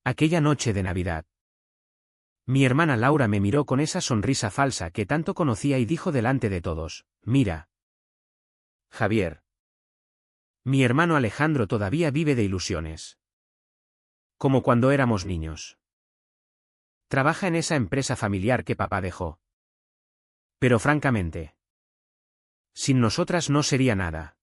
Aquella noche de Navidad. Mi hermana Laura me miró con esa sonrisa falsa que tanto conocía y dijo delante de todos: «Mira, Javier. Mi hermano Alejandro todavía vive de ilusiones. Como cuando éramos niños. Trabaja en esa empresa familiar que papá dejó. Pero francamente, sin nosotras no sería nada.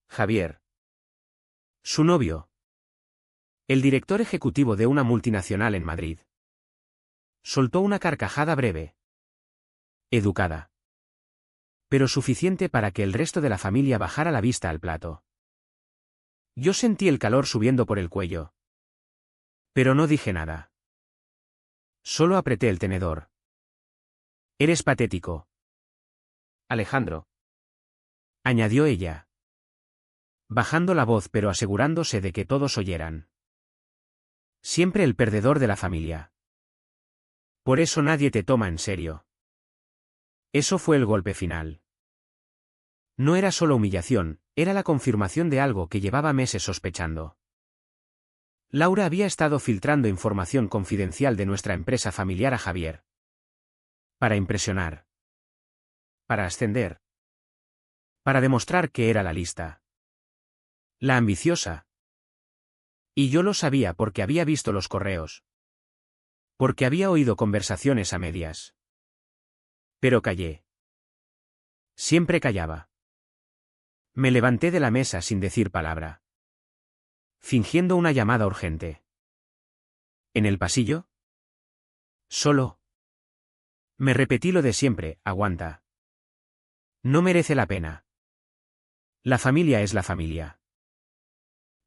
Javier. Su novio. El director ejecutivo de una multinacional en Madrid. Soltó una carcajada breve. Educada. Pero suficiente para que el resto de la familia bajara la vista al plato. Yo sentí el calor subiendo por el cuello. Pero no dije nada. Solo apreté el tenedor. Eres patético, Alejandro, añadió ella, bajando la voz pero asegurándose de que todos oyeran. Siempre el perdedor de la familia. Por eso nadie te toma en serio. Eso fue el golpe final. No era solo humillación, era la confirmación de algo que llevaba meses sospechando. Laura había estado filtrando información confidencial de nuestra empresa familiar a Javier. Para impresionar. Para ascender. Para demostrar que era la lista. La ambiciosa. Y yo lo sabía porque había visto los correos. Porque había oído conversaciones a medias. Pero callé. Siempre callaba. Me levanté de la mesa sin decir palabra. Fingiendo una llamada urgente. ¿En el pasillo? Solo. Me repetí lo de siempre: aguanta. No merece la pena. La familia es la familia.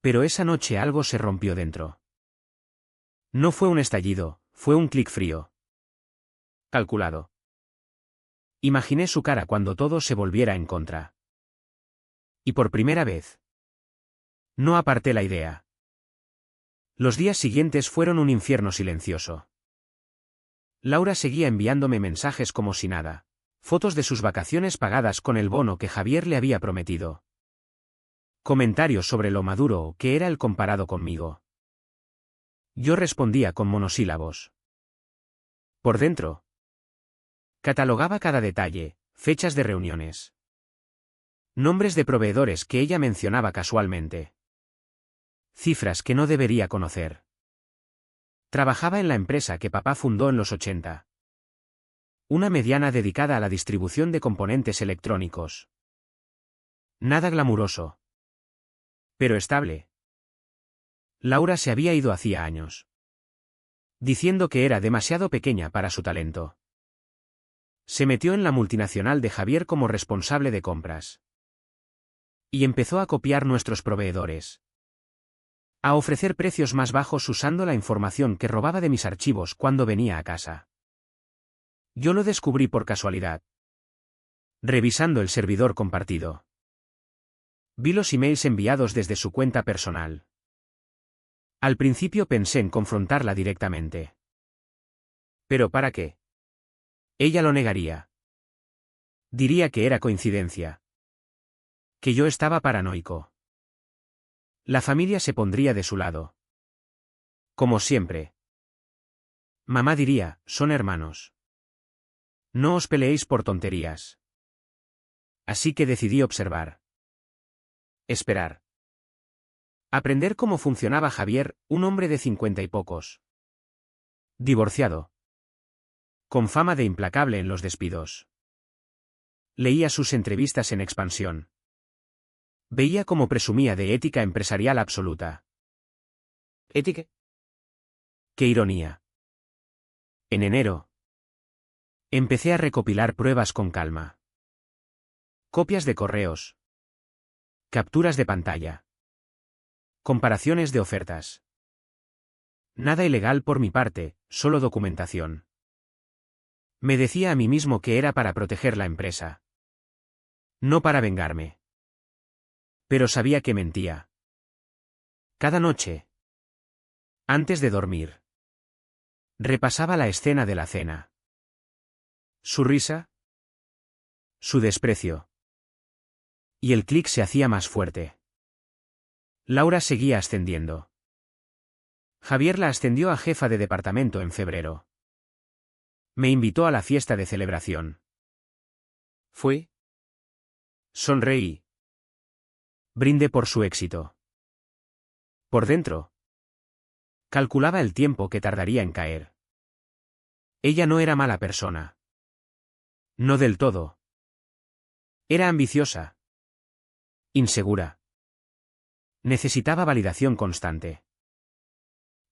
Pero esa noche algo se rompió dentro. No fue un estallido, fue un clic frío. Calculado. Imaginé su cara cuando todo se volviera en contra. Y por primera vez. No aparté la idea. Los días siguientes fueron un infierno silencioso. Laura seguía enviándome mensajes como si nada. Fotos de sus vacaciones pagadas con el bono que Javier le había prometido. Comentarios sobre lo maduro que era él comparado conmigo. Yo respondía con monosílabos. Por dentro. Catalogaba cada detalle, fechas de reuniones. Nombres de proveedores que ella mencionaba casualmente. Cifras que no debería conocer. Trabajaba en la empresa que papá fundó en los 80. Una mediana dedicada a la distribución de componentes electrónicos. Nada glamuroso. Pero estable. Laura se había ido hacía años. Diciendo que era demasiado pequeña para su talento. Se metió en la multinacional de Javier como responsable de compras. Y empezó a copiar nuestros proveedores. A ofrecer precios más bajos usando la información que robaba de mis archivos cuando venía a casa. Yo lo descubrí por casualidad. Revisando el servidor compartido. Vi los emails enviados desde su cuenta personal. Al principio pensé en confrontarla directamente. ¿Pero para qué? Ella lo negaría. Diría que era coincidencia. Que yo estaba paranoico. La familia se pondría de su lado. Como siempre. Mamá diría: son hermanos. No os peleéis por tonterías. Así que decidí observar. Esperar. Aprender cómo funcionaba Javier, un hombre de 50 y pocos. Divorciado. Con fama de implacable en los despidos. Leía sus entrevistas en Expansión. Veía cómo presumía de ética empresarial absoluta. ¿Ética? ¡Qué ironía! En enero. Empecé a recopilar pruebas con calma. Copias de correos. Capturas de pantalla. Comparaciones de ofertas. Nada ilegal por mi parte, solo documentación. Me decía a mí mismo que era para proteger la empresa. No para vengarme. Pero sabía que mentía. Cada noche. Antes de dormir. Repasaba la escena de la cena. Su risa. Su desprecio. Y el clic se hacía más fuerte. Laura seguía ascendiendo. Javier la ascendió a jefa de departamento en febrero. Me invitó a la fiesta de celebración. ¿Fue? Sonreí. Brindé por su éxito. Por dentro. Calculaba el tiempo que tardaría en caer. Ella no era mala persona. No del todo. Era ambiciosa. Insegura. Necesitaba validación constante.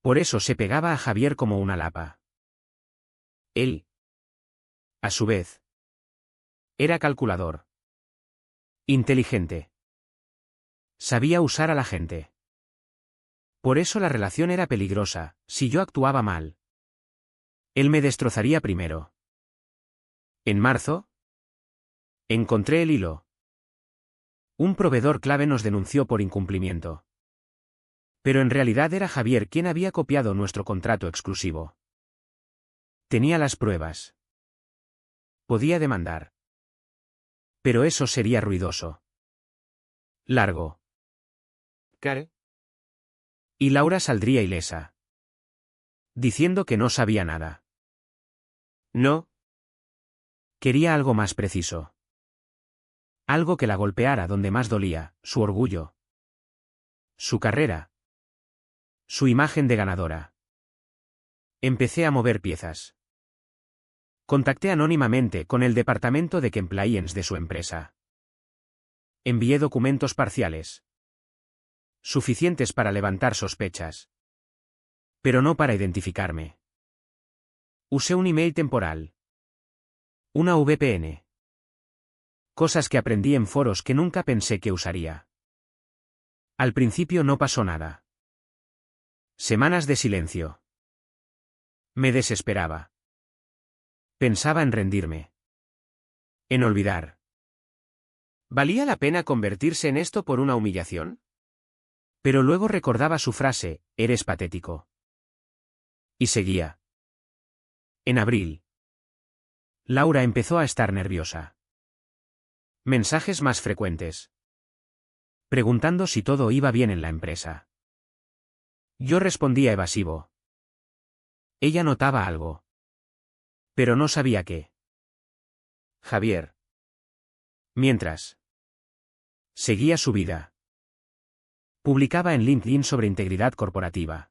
Por eso se pegaba a Javier como una lapa. Él, a su vez, era calculador. Inteligente. Sabía usar a la gente. Por eso la relación era peligrosa, si yo actuaba mal. Él me destrozaría primero. En marzo, encontré el hilo. Un proveedor clave nos denunció por incumplimiento. Pero en realidad era Javier quien había copiado nuestro contrato exclusivo. Tenía las pruebas. Podía demandar. Pero eso sería ruidoso. Largo. Caro. Y Laura saldría ilesa. Diciendo que no sabía nada. No. Quería algo más preciso. Algo que la golpeara donde más dolía, su orgullo. Su carrera. Su imagen de ganadora. Empecé a mover piezas. Contacté anónimamente con el departamento de compliance de su empresa. Envié documentos parciales. Suficientes para levantar sospechas. Pero no para identificarme. Usé un email temporal. Una VPN. Cosas que aprendí en foros que nunca pensé que usaría. Al principio no pasó nada. Semanas de silencio. Me desesperaba. Pensaba en rendirme. En olvidar. ¿Valía la pena convertirse en esto por una humillación? Pero luego recordaba su frase, eres patético. Y seguía. En abril. Laura empezó a estar nerviosa. Mensajes más frecuentes. Preguntando si todo iba bien en la empresa. Yo respondía evasivo. Ella notaba algo. Pero no sabía qué. Javier. Mientras. Seguía su vida. Publicaba en LinkedIn sobre integridad corporativa.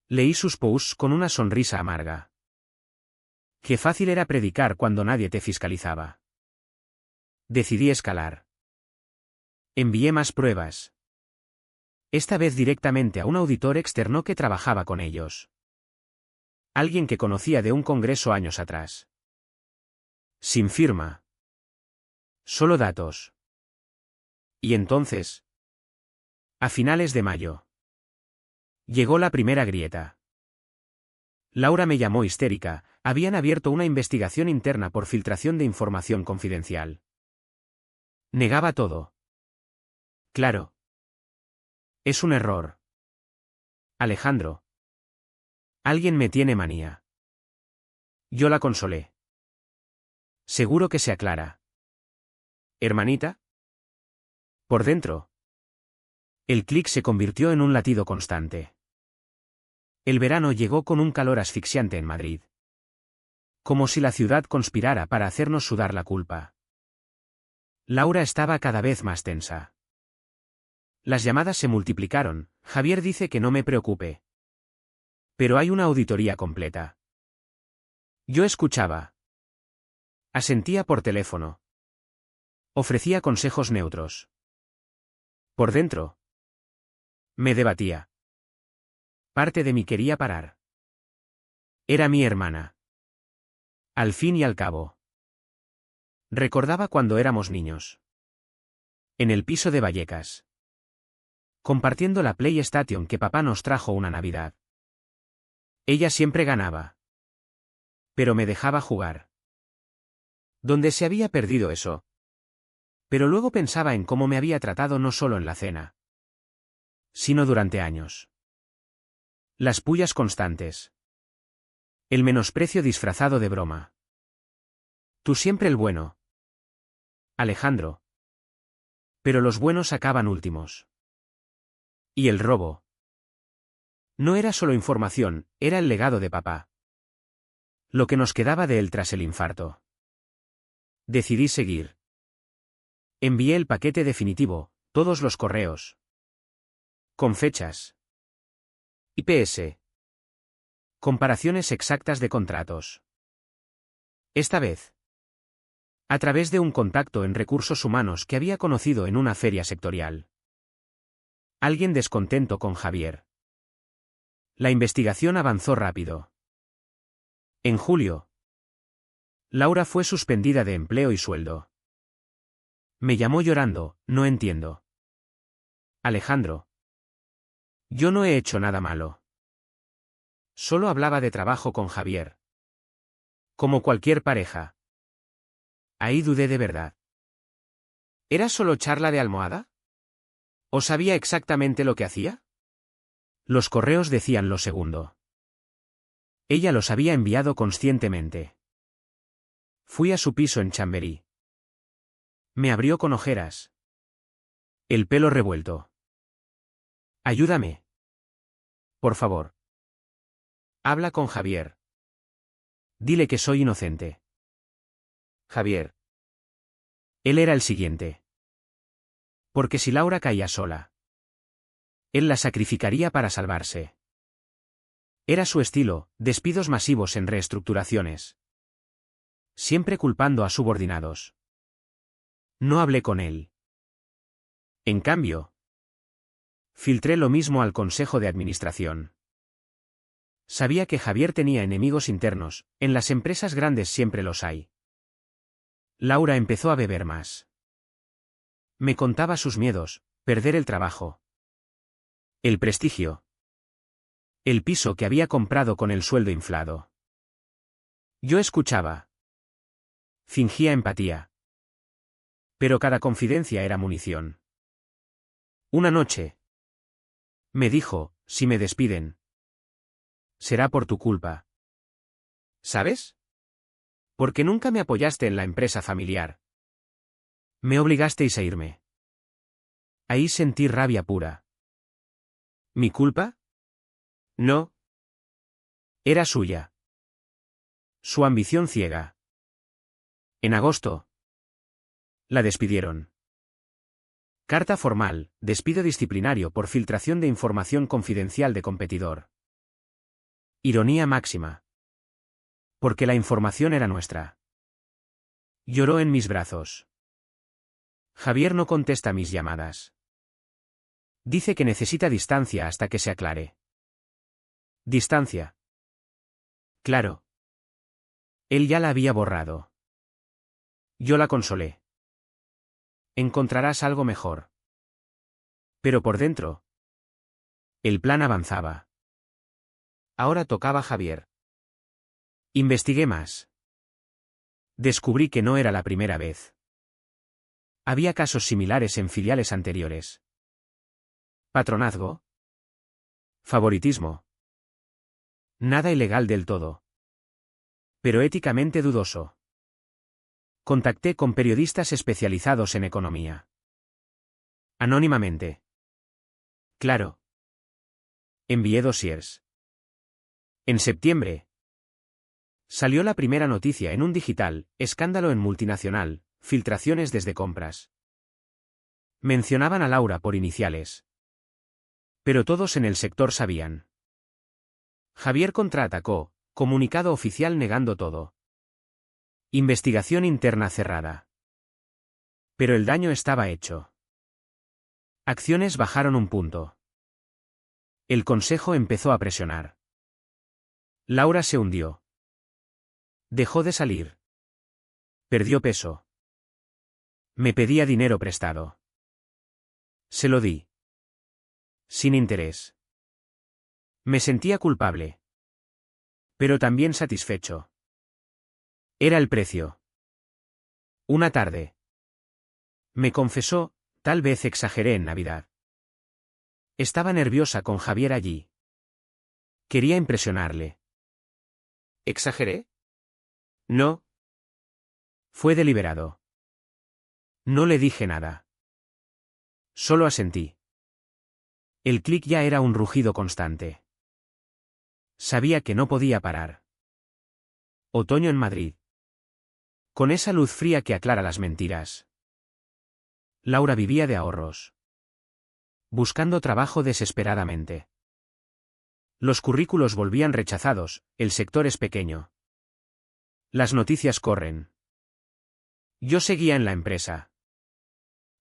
Leí sus posts con una sonrisa amarga. Qué fácil era predicar cuando nadie te fiscalizaba. Decidí escalar. Envié más pruebas. Esta vez directamente a un auditor externo que trabajaba con ellos. Alguien que conocía de un congreso años atrás. Sin firma. Solo datos. Y entonces. A finales de mayo. Llegó la primera grieta. Laura me llamó histérica, habían abierto una investigación interna por filtración de información confidencial. Negaba todo. Claro. Es un error. Alejandro. Alguien me tiene manía. Yo la consolé. Seguro que se aclara. ¿Hermanita? Por dentro. El clic se convirtió en un latido constante. El verano llegó con un calor asfixiante en Madrid. Como si la ciudad conspirara para hacernos sudar la culpa. Laura estaba cada vez más tensa. Las llamadas se multiplicaron. Javier dice que no me preocupe. Pero hay una auditoría completa. Yo escuchaba. Asentía por teléfono. Ofrecía consejos neutros. Por dentro. Me debatía. Parte de mí quería parar. Era mi hermana. Al fin y al cabo. Recordaba cuando éramos niños. En el piso de Vallecas. Compartiendo la PlayStation que papá nos trajo una Navidad. Ella siempre ganaba. Pero me dejaba jugar. ¿Dónde se había perdido eso? Pero luego pensaba en cómo me había tratado no solo en la cena, sino durante años. Las pullas constantes. El menosprecio disfrazado de broma. Tú siempre el bueno. Alejandro. Pero los buenos acaban últimos. Y el robo. No era solo información, era el legado de papá. Lo que nos quedaba de él tras el infarto. Decidí seguir. Envié el paquete definitivo, todos los correos. Con fechas. IPS. Comparaciones exactas de contratos. Esta vez. A través de un contacto en recursos humanos que había conocido en una feria sectorial. Alguien descontento con Javier. La investigación avanzó rápido. En julio, Laura fue suspendida de empleo y sueldo. Me llamó llorando, no entiendo. Alejandro. Yo no he hecho nada malo. Solo hablaba de trabajo con Javier. Como cualquier pareja. Ahí dudé de verdad. ¿Era solo charla de almohada? ¿O sabía exactamente lo que hacía? Los correos decían lo segundo. Ella los había enviado conscientemente. Fui a su piso en Chamberí. Me abrió con ojeras. El pelo revuelto. Ayúdame. Por favor. Habla con Javier. Dile que soy inocente. Javier. Él era el siguiente. Porque si Laura caía sola, él la sacrificaría para salvarse. Era su estilo, despidos masivos en reestructuraciones. Siempre culpando a subordinados. No hablé con él. En cambio, filtré lo mismo al Consejo de Administración. Sabía que Javier tenía enemigos internos, en las empresas grandes siempre los hay. Laura empezó a beber más. Me contaba sus miedos, perder el trabajo. El prestigio. El piso que había comprado con el sueldo inflado. Yo escuchaba. Fingía empatía. Pero cada confidencia era munición. Una noche. Me dijo, si me despiden. Será por tu culpa. ¿Sabes? Porque nunca me apoyaste en la empresa familiar. Me obligasteis a irme. Ahí sentí rabia pura. ¿Mi culpa? No. Era suya. Su ambición ciega. En agosto. La despidieron. Carta formal, despido disciplinario por filtración de información confidencial de competidor. Ironía máxima. Porque la información era nuestra. Lloró en mis brazos. Javier no contesta mis llamadas. Dice que necesita distancia hasta que se aclare. Distancia. Claro. Él ya la había borrado. Yo la consolé. Encontrarás algo mejor. Pero por dentro. El plan avanzaba. Ahora tocaba Javier. Investigué más. Descubrí que no era la primera vez. Había casos similares en filiales anteriores. Patronazgo. Favoritismo. Nada ilegal del todo. Pero éticamente dudoso. Contacté con periodistas especializados en economía. Anónimamente. Claro. Envié dossiers. En septiembre. Salió la primera noticia en un digital, escándalo en multinacional, filtraciones desde compras. Mencionaban a Laura por iniciales. Pero todos en el sector sabían. Javier contraatacó, comunicado oficial negando todo. Investigación interna cerrada. Pero el daño estaba hecho. Acciones bajaron un punto. El consejo empezó a presionar. Laura se hundió. Dejó de salir. Perdió peso. Me pedía dinero prestado. Se lo di. Sin interés. Me sentía culpable. Pero también satisfecho. Era el precio. Una tarde. Me confesó, tal vez exageré en Navidad. Estaba nerviosa con Javier allí. Quería impresionarle. ¿Exageré? No. Fue deliberado. No le dije nada. Solo asentí. El clic ya era un rugido constante. Sabía que no podía parar. Otoño en Madrid. Con esa luz fría que aclara las mentiras. Laura vivía de ahorros. Buscando trabajo desesperadamente. Los currículos volvían rechazados, el sector es pequeño. Las noticias corren. Yo seguía en la empresa.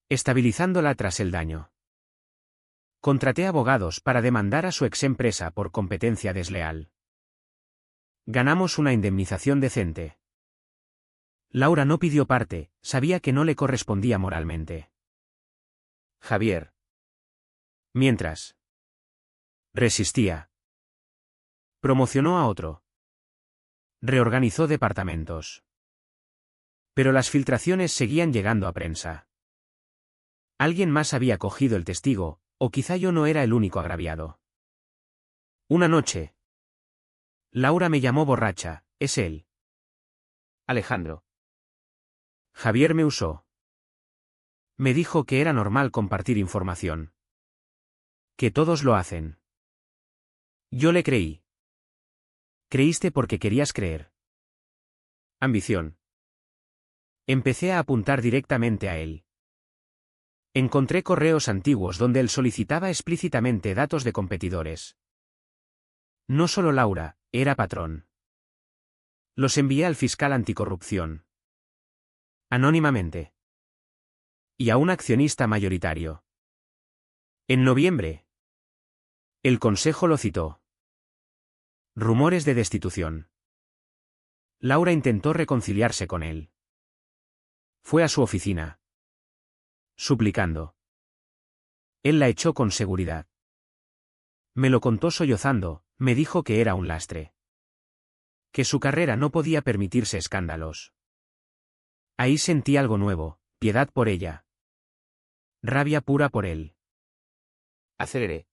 Estabilizándola tras el daño. Contraté abogados para demandar a su ex empresa por competencia desleal. Ganamos una indemnización decente. Laura no pidió parte, sabía que no le correspondía moralmente. Javier. Mientras. Resistía. Promocionó a otro. Reorganizó departamentos. Pero las filtraciones seguían llegando a prensa. Alguien más había cogido el testigo, o quizá yo no era el único agraviado. Una noche. Laura me llamó borracha, es él. Alejandro. Javier me usó. Me dijo que era normal compartir información. Que todos lo hacen. Yo le creí. Creíste porque querías creer. Ambición. Empecé a apuntar directamente a él. Encontré correos antiguos donde él solicitaba explícitamente datos de competidores. No solo Laura, era patrón. Los envié al fiscal anticorrupción. Anónimamente. Y a un accionista mayoritario. En noviembre. El consejo lo citó. Rumores de destitución. Laura intentó reconciliarse con él. Fue a su oficina. Suplicando. Él la echó con seguridad. Me lo contó sollozando, me dijo que era un lastre. Que su carrera no podía permitirse escándalos. Ahí sentí algo nuevo, piedad por ella. Rabia pura por él. Aceleré.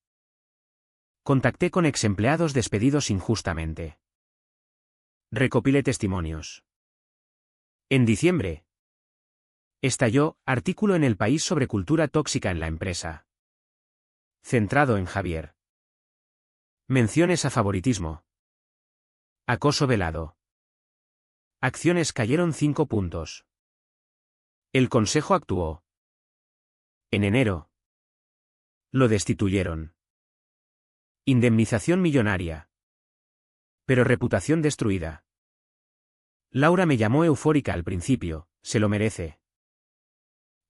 Contacté con exempleados despedidos injustamente. Recopilé testimonios. En diciembre. Estalló, artículo en El País sobre cultura tóxica en la empresa. Centrado en Javier. Menciones a favoritismo. Acoso velado. Acciones cayeron 5 puntos. El consejo actuó. En enero. Lo destituyeron. Indemnización millonaria. Pero reputación destruida. Laura me llamó eufórica al principio, se lo merece.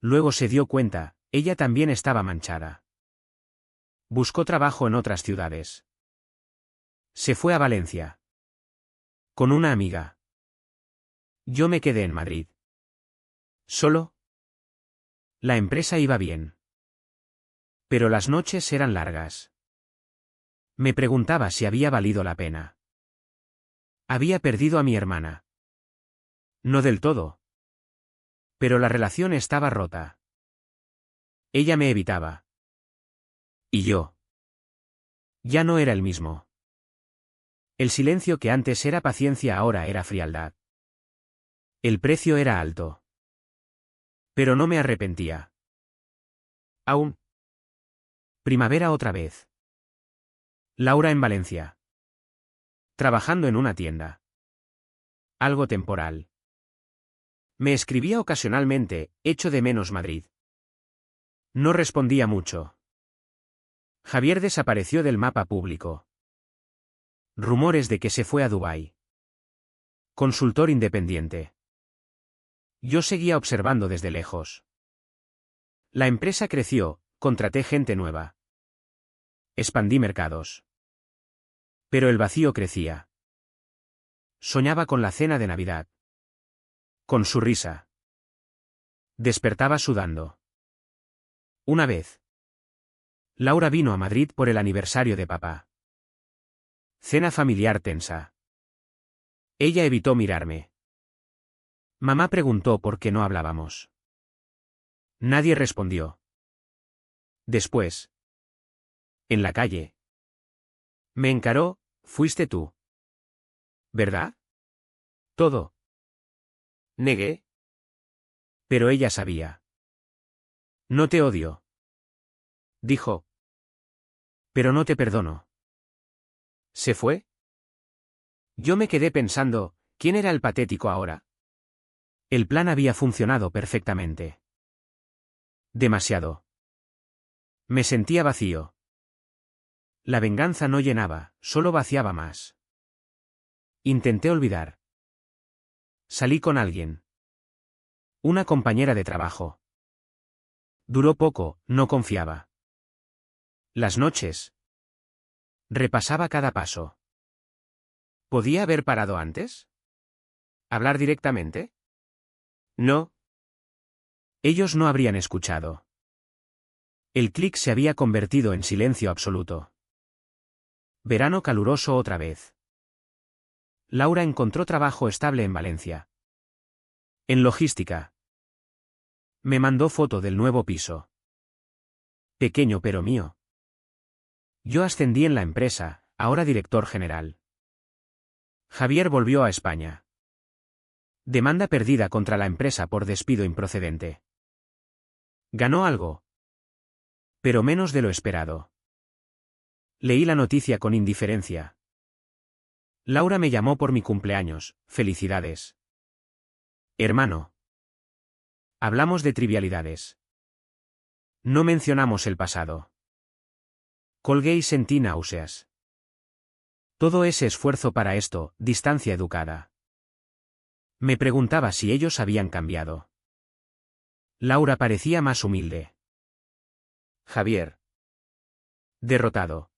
Luego se dio cuenta, ella también estaba manchada. Buscó trabajo en otras ciudades. Se fue a Valencia. Con una amiga. Yo me quedé en Madrid. ¿Solo? La empresa iba bien. Pero las noches eran largas. Me preguntaba si había valido la pena. Había perdido a mi hermana. No del todo. Pero la relación estaba rota. Ella me evitaba. Y yo. Ya no era el mismo. El silencio que antes era paciencia ahora era frialdad. El precio era alto. Pero no me arrepentía. Aún. Primavera otra vez. Laura en Valencia. Trabajando en una tienda. Algo temporal. Me escribía ocasionalmente, echo de menos Madrid. No respondía mucho. Javier desapareció del mapa público. Rumores de que se fue a Dubái. Consultor independiente. Yo seguía observando desde lejos. La empresa creció, contraté gente nueva. Expandí mercados. Pero el vacío crecía. Soñaba con la cena de Navidad. Con su risa. Despertaba sudando. Una vez. Laura vino a Madrid por el aniversario de papá. Cena familiar tensa. Ella evitó mirarme. Mamá preguntó por qué no hablábamos. Nadie respondió. Después. En la calle. Me encaró, fuiste tú. ¿Verdad? Todo. Negué. Pero ella sabía. No te odio. Dijo. Pero no te perdono. ¿Se fue? Yo me quedé pensando, ¿quién era el patético ahora? El plan había funcionado perfectamente. Demasiado. Me sentía vacío. La venganza no llenaba, solo vaciaba más. Intenté olvidar. Salí con alguien. Una compañera de trabajo. Duró poco, no confiaba. Las noches. Repasaba cada paso. ¿Podía haber parado antes? ¿Hablar directamente? No. Ellos no habrían escuchado. El clic se había convertido en silencio absoluto. Verano caluroso otra vez. Laura encontró trabajo estable en Valencia. En logística. Me mandó foto del nuevo piso. Pequeño pero mío. Yo ascendí en la empresa, ahora director general. Javier volvió a España. Demanda perdida contra la empresa por despido improcedente. Ganó algo. Pero menos de lo esperado. Leí la noticia con indiferencia. Laura me llamó por mi cumpleaños, felicidades. Hermano. Hablamos de trivialidades. No mencionamos el pasado. Colgué y sentí náuseas. Todo ese esfuerzo para esto, distancia educada. Me preguntaba si ellos habían cambiado. Laura parecía más humilde. Javier. Derrotado.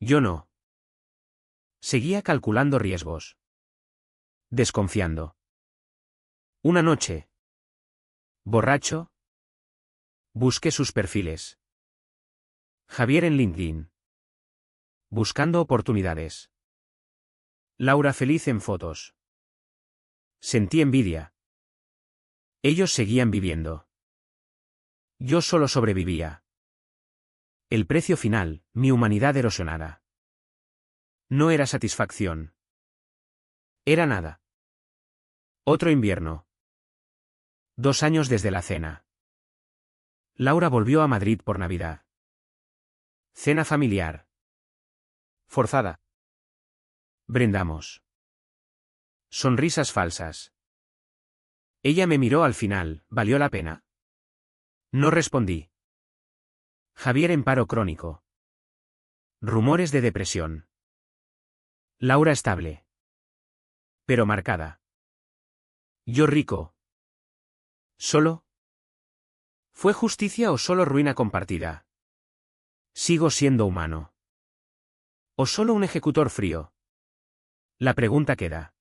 Yo no. Seguía calculando riesgos. Desconfiando. Una noche. Borracho. Busqué sus perfiles. Javier en LinkedIn. Buscando oportunidades. Laura feliz en fotos. Sentí envidia. Ellos seguían viviendo. Yo solo sobrevivía. El precio final, mi humanidad erosionada. No era satisfacción. Era nada. Otro invierno. 2 años desde la cena. Laura volvió a Madrid por Navidad. Cena familiar. Forzada. Brindamos. Sonrisas falsas. Ella me miró al final, ¿valió la pena? No respondí. Javier en paro crónico. Rumores de depresión. Laura estable. Pero marcada. Yo rico. ¿Solo? ¿Fue justicia o solo ruina compartida? ¿Sigo siendo humano? ¿O solo un ejecutor frío? La pregunta queda.